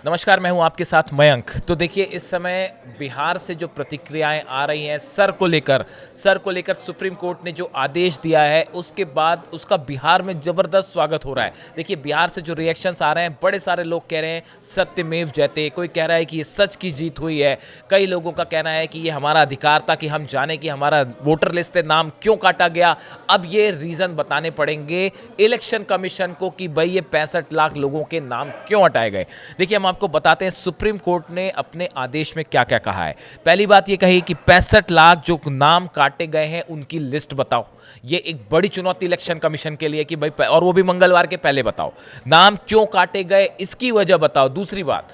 नमस्कार, मैं हूं आपके साथ मयंक। तो देखिए, इस समय बिहार से जो प्रतिक्रियाएं आ रही हैं सर को लेकर सुप्रीम कोर्ट ने जो आदेश दिया है, उसके बाद उसका बिहार में ज़बरदस्त स्वागत हो रहा है। देखिए, बिहार से जो रिएक्शंस आ रहे हैं, बड़े सारे लोग कह रहे हैं सत्यमेव जयते। कोई कह रहा है कि ये सच की जीत हुई है। कई लोगों का कहना है कि ये हमारा अधिकार था कि हम जाने कि हमारा वोटर लिस्ट से नाम क्यों काटा गया। अब ये रीज़न बताने पड़ेंगे इलेक्शन कमीशन को कि भाई ये 65 लाख लोगों के नाम क्यों हटाए गए। देखिए, हम आपको बताते हैं सुप्रीम कोर्ट ने अपने आदेश में क्या क्या कहा है। पहली बात ये कही कि 65 लाख जो नाम काटे गए हैं उनकी लिस्ट बताओ। ये एक बड़ी चुनौती इलेक्शन कमीशन के लिए कि भाई, और वो भी मंगलवार के पहले बताओ। नाम क्यों काटे गए इसकी वजह बताओ। दूसरी बात,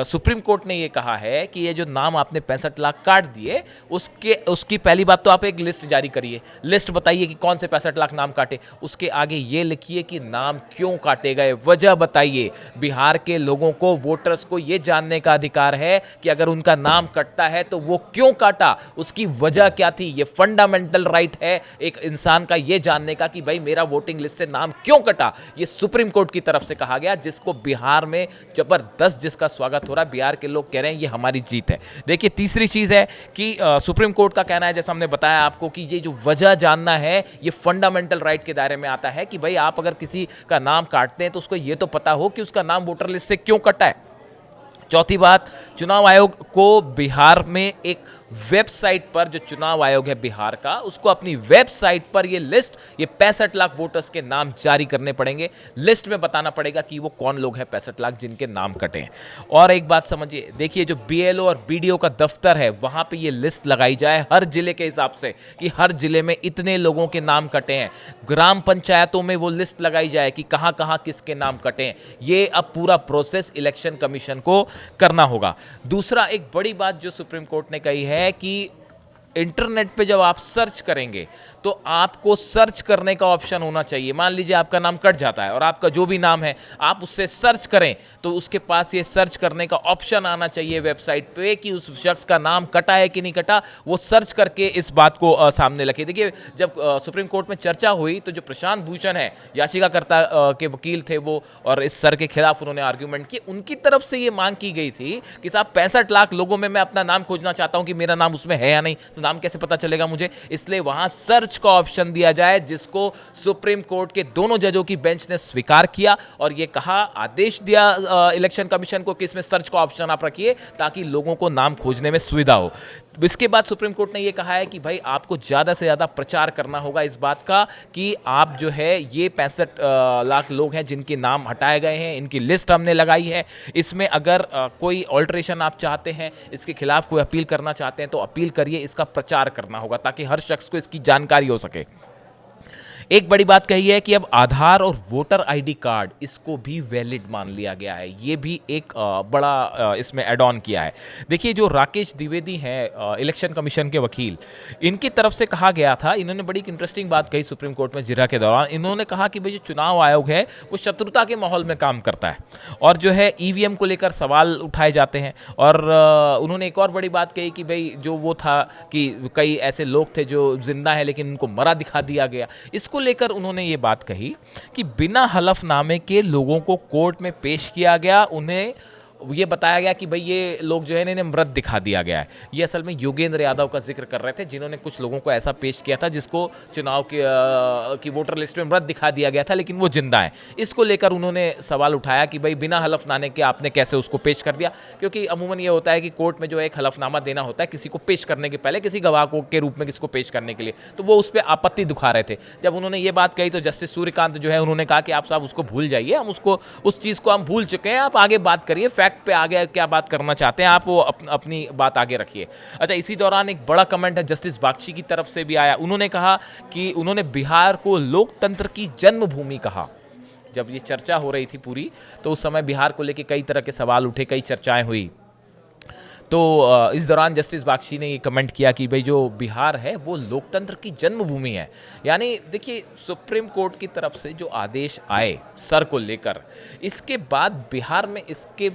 सुप्रीम कोर्ट ने ये कहा है कि ये जो नाम आपने 65 लाख काट दिए, उसकी पहली बात तो आप एक लिस्ट जारी करिए। लिस्ट बताइए कि कौन से 65 लाख नाम काटे। उसके आगे ये लिखिए कि नाम क्यों काटे गए, वजह बताइए। बिहार के लोगों को, वोटर्स को ये जानने का अधिकार है कि अगर उनका नाम कटता है तो वो क्यों काटा, उसकी वजह क्या थी। ये फंडामेंटल राइट है एक इंसान का ये जानने का कि भाई मेरा वोटिंग लिस्ट से नाम क्यों कटा। ये सुप्रीम कोर्ट की तरफ से कहा गया, जिसको बिहार में जबरदस्त जिसका स्वागत हो रहा है। बिहार के लोग कह रहे हैं ये हमारी जीत है। देखिए, तीसरी चीज है कि सुप्रीम कोर्ट का कहना है, जैसा हमने बताया आपको, कि ये जो वजह जानना है ये फंडामेंटल राइट के दायरे में आता है कि भाई आप अगर किसी का नाम काटते हैं तो उसको ये तो पता हो कि उसका नाम वोटर लिस्ट से क्यों कटा है। चौथी बात, चुनाव आयोग को बिहार में एक वेबसाइट पर, जो चुनाव आयोग है बिहार का, उसको अपनी वेबसाइट पर ये लिस्ट, ये 65 लाख वोटर्स के नाम जारी करने पड़ेंगे। लिस्ट में बताना पड़ेगा कि वो कौन लोग हैं 65 लाख जिनके नाम कटे हैं। और एक बात समझिए, देखिए जो बीएलओ और बीडीओ का दफ्तर है वहां पे ये लिस्ट लगाई जाए हर जिले के हिसाब से कि हर जिले में इतने लोगों के नाम कटे हैं। ग्राम पंचायतों में वो लिस्ट लगाई जाए कि कहां कहां किसके नाम कटे हैं। ये अब पूरा प्रोसेस इलेक्शन कमीशन को करना होगा। दूसरा, एक बड़ी बात जो सुप्रीम कोर्ट ने कही है कि इंटरनेट पे जब आप सर्च करेंगे तो आपको सर्च करने का ऑप्शन होना चाहिए। मान लीजिए आपका नाम कट जाता है और आपका जो भी नाम है आप उससे सर्च करें तो उसके पास ये सर्च करने का ऑप्शन आना चाहिए वेबसाइट पे कि उस शख्स का नाम कटा है कि नहीं कटा। वो सर्च करके इस बात को सामने रखे। देखिए, जब सुप्रीम कोर्ट में चर्चा हुई तो जो प्रशांत भूषण है, याचिकाकर्ता के वकील थे वो, और इस सर के खिलाफ उन्होंने आर्ग्यूमेंट की, उनकी तरफ से ये मांग की गई थी कि साहब 65 लाख लोगों में मैं अपना नाम खोजना चाहता हूं कि मेरा नाम उसमें है या नहीं, तो नाम कैसे पता चलेगा मुझे। इसलिए वहां सर्च का ऑप्शन दिया जाए, जिसको सुप्रीम कोर्ट के दोनों जजों की बेंच ने स्वीकार किया और यह कहा, आदेश दिया इलेक्शन कमीशन को कि इसमें सर्च का ऑप्शन आप रखिए ताकि लोगों को नाम खोजने में सुविधा हो। इसके बाद सुप्रीम कोर्ट ने यह कहा है कि भाई आपको ज्यादा से ज्यादा प्रचार करना होगा इस बात का कि आप जो है ये 65 लाख लोग हैं जिनके नाम हटाए गए हैं, इनकी लिस्ट हमने लगाई है। इसमें अगर कोई ऑल्ट्रेशन आप चाहते हैं, इसके खिलाफ कोई अपील करना चाहते हैं तो अपील करिए। इसका प्रचार करना होगा ताकि हर शख्स को इसकी जानकारी हो सके। एक बड़ी बात कही है कि अब आधार और वोटर आईडी कार्ड, इसको भी वैलिड मान लिया गया है। ये भी एक बड़ा इसमें एड ऑन किया है। देखिए, जो राकेश द्विवेदी हैं इलेक्शन कमीशन के वकील, इनकी तरफ से कहा गया था, इन्होंने बड़ी एक इंटरेस्टिंग बात कही सुप्रीम कोर्ट में जिरह के दौरान। इन्होंने कहा कि भाई जो चुनाव आयोग है वो शत्रुता के माहौल में काम करता है और जो है ईवीएम को लेकर सवाल उठाए जाते हैं। और उन्होंने एक और बड़ी बात कही कि भाई जो वो था कि कई ऐसे लोग थे जो जिंदा है लेकिन उनको मरा दिखा दिया गया। इसको लेकर उन्होंने ये बात कही कि बिना हलफनामे के लोगों को कोर्ट में पेश किया गया, उन्हें ये बताया गया कि भाई ये लोग जो है इन्हें मृत दिखा दिया गया है। ये असल में योगेंद्र यादव का जिक्र कर रहे थे, जिन्होंने कुछ लोगों को ऐसा पेश किया था जिसको चुनाव की वोटर लिस्ट में मृत दिखा दिया गया था लेकिन वो जिंदा है। इसको लेकर उन्होंने सवाल उठाया कि भाई बिना हलफनामे के आपने कैसे उसको पेश कर दिया, क्योंकि अमूमन ये होता है कि कोर्ट में जो एक हलफनामा देना होता है किसी को पेश करने के पहले, किसी गवाह को के रूप में किसको पेश करने के लिए, तो वो उस पर आपत्ति दिखा रहे थे। जब उन्होंने ये बात कही तो जस्टिस सूर्यकांत जो है उन्होंने कहा कि आप साहब उसको भूल जाइए, हम उसको, उस चीज़ को हम भूल चुके हैं, आप आगे बात करिए, फैक्ट पे आगे क्या बात करना चाहते हैं आप, वो अपनी बात आगे रखिए। अच्छा, इसी दौरान एक बड़ा कमेंट है जस्टिस बागची की तरफ से भी आया। उन्होंने कहा कि उन्होंने बिहार को लोकतंत्र की जन्मभूमि कहा। जब ये चर्चा हो रही थी पूरी, तो उस समय बिहार को लेकर कई तरह के सवाल उठे, कई चर्चाएं हुई। तो इस दौरान जस्टिस बागची ने ये कमेंट किया कि भाई जो बिहार है वो लोकतंत्र की जन्मभूमि है। यानी देखिए, सुप्रीम कोर्ट की तरफ से जो आदेश आए सर को लेकर, इसके बाद बिहार में इसके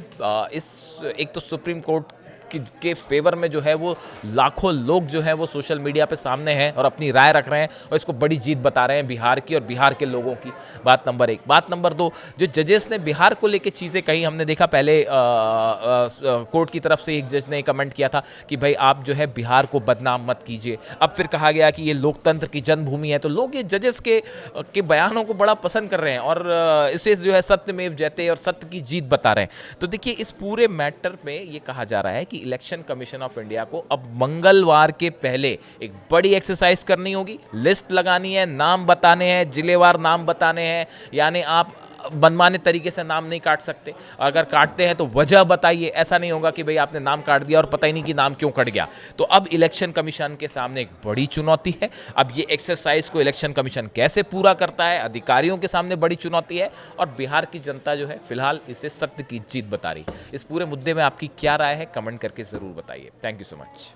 इस एक तो सुप्रीम कोर्ट के फेवर में जो है वो लाखों लोग जो है वो सोशल मीडिया पे सामने हैं और अपनी राय रख रहे हैं और इसको बड़ी जीत बता रहे हैं बिहार की और बिहार के लोगों की। बात नंबर एक। बात नंबर दो, जो जजेस ने बिहार को लेके चीज़ें कही, हमने देखा पहले कोर्ट की तरफ से एक जज ने कमेंट किया था कि भाई आप जो है बिहार को बदनाम मत कीजिए। अब फिर कहा गया कि ये लोकतंत्र की जन्मभूमि है, तो लोग ये जजेस के बयानों को बड़ा पसंद कर रहे हैं और इसे जो है सत्यमेव जयते और सत्य की जीत बता रहे हैं। तो देखिए इस पूरे मैटर में ये कहा जा रहा है कि इलेक्शन कमीशन ऑफ इंडिया को अब मंगलवार के पहले एक बड़ी एक्सरसाइज करनी होगी, लिस्ट लगानी है, नाम बताने हैं, जिलेवार नाम बताने हैं, यानी आप मनमाने तरीके से नाम नहीं काट सकते। अगर काटते हैं तो वजह बताइए, ऐसा नहीं होगा कि भाई आपने नाम काट दिया और पता ही नहीं कि नाम क्यों कट गया। तो अब इलेक्शन कमीशन के सामने एक बड़ी चुनौती है। अब ये एक्सरसाइज को इलेक्शन कमीशन कैसे पूरा करता है, अधिकारियों के सामने बड़ी चुनौती है और बिहार की जनता जो है फिलहाल इसे सत्य की जीत बता रही। इस पूरे मुद्दे में आपकी क्या राय है, कमेंट करके ज़रूर बताइए। Thank you so much.